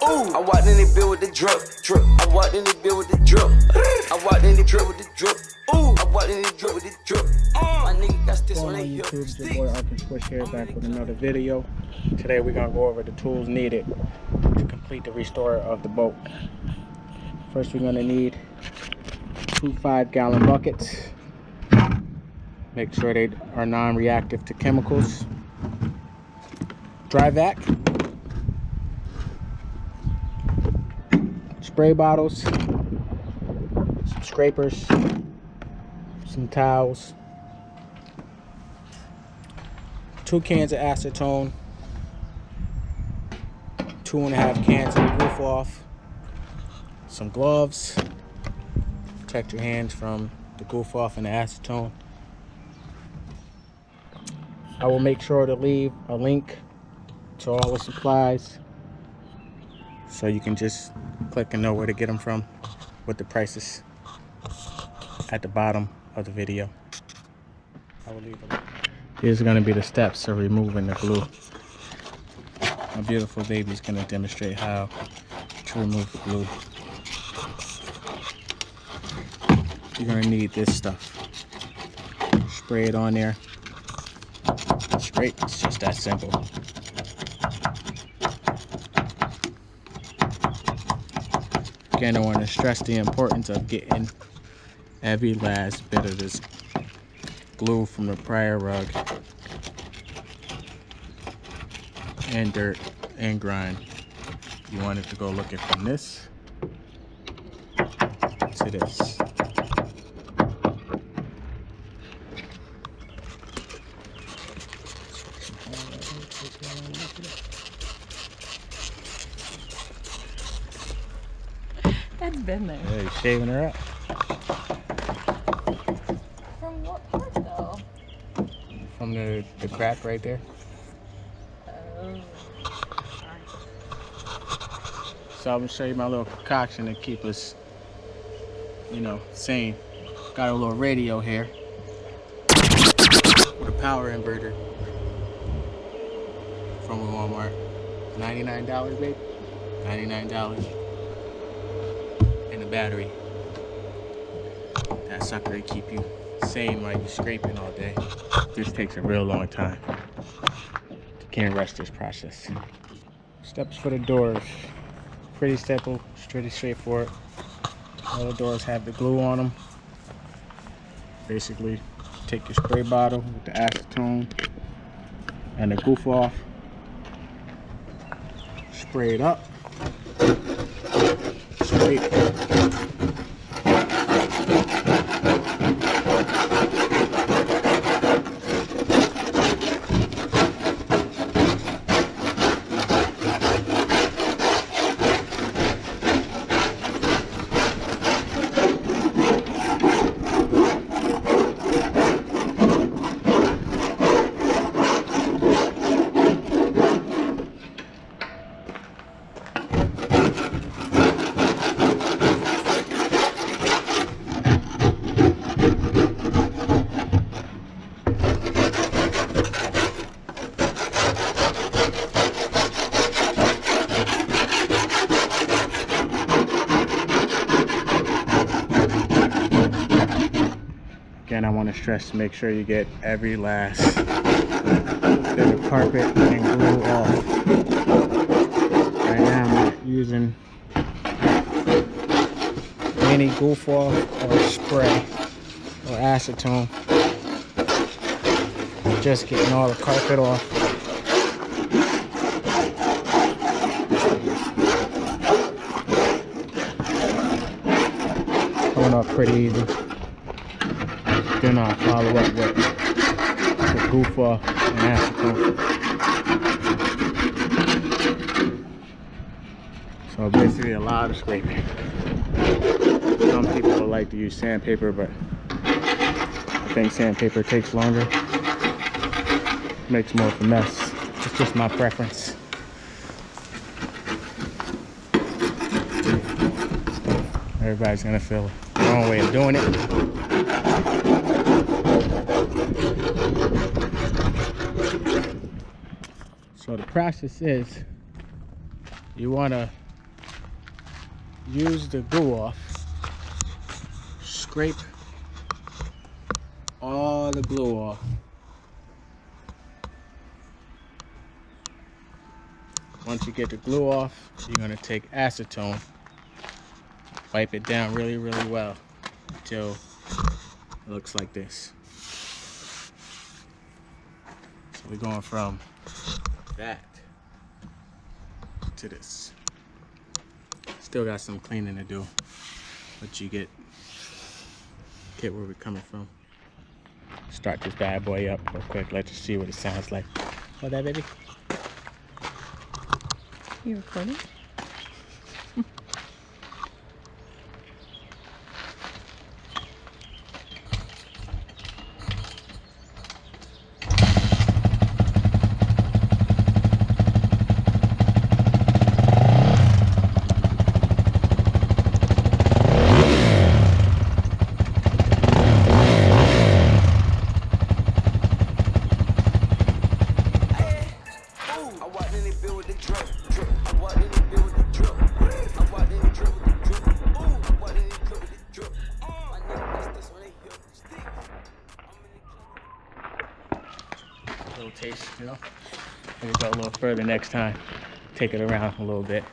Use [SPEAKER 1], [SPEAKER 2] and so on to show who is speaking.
[SPEAKER 1] Ooh, I walked in the bill with the drip, drip. I walked in the bill with the drip. I walked in the drip with the drip. Ooh, I walked in the drip with the drip. My nigga got this on their hip.
[SPEAKER 2] YouTube, it's your boy Arkin Squish here, back with another video. Today we're gonna go over the tools needed to complete the restore of the boat. First, we're gonna need 2 5-gallon buckets. Make sure they are non-reactive to chemicals. Dry vac. Spray bottles. Some scrapers. Some towels. 2 cans of acetone. 2.5 cans of goof off. Some gloves. Protect your hands from the goof off and the acetone. I will make sure to leave a link to all the supplies so you can just click and know where to get them from with the prices at the bottom of the video. I will leave a link. Here's going to be the steps of removing the glue. My beautiful baby is going to demonstrate how to remove the glue. You're going to need this stuff. Spray it on there. Straight, it's just that simple. Again, I want to stress the importance of getting every last bit of this glue from the prior rug and dirt and grime. You want it to go looking from this to this.
[SPEAKER 3] That's been there.
[SPEAKER 2] Yeah, you're shaving her up.
[SPEAKER 3] From what part though?
[SPEAKER 2] From the crack right there.
[SPEAKER 3] Oh.
[SPEAKER 2] So I'm gonna show you my little concoction to keep us, you know, sane. Got a little radio here with a power inverter from Walmart. $99, babe. $99. And a battery. That sucker to keep you sane while you're scraping all day. This takes a real long time. Can't rush this process. Steps for the doors. Pretty simple, pretty straightforward. All the doors have the glue on them. Basically, take your spray bottle with the acetone and the goof off. Spray it up. Scrape. Again, I want to stress to make sure you get every last bit of carpet and glue off. Right now I'm not using any goof off or spray or acetone. Just getting all the carpet off. Coming off pretty easy. Then I'll follow up with the goof off and acetone. So basically a lot of scraping. Some people would like to use sandpaper, but I think sandpaper takes longer. Makes more of a mess. It's just my preference. Everybody's gonna feel the wrong way of doing it. So the process is, you want to use the glue off. Scrape all the glue off. Once you get the glue off, you're gonna take acetone, wipe it down really, really well until it looks like this. So we're going from that to this. Still got some cleaning to do, but you get where we're coming from. Start this bad boy up real quick. Let's just see what it sounds like. Hold that, baby.
[SPEAKER 3] You recording?
[SPEAKER 2] Little taste, you know. Maybe go a little further next time. Take it around a little bit.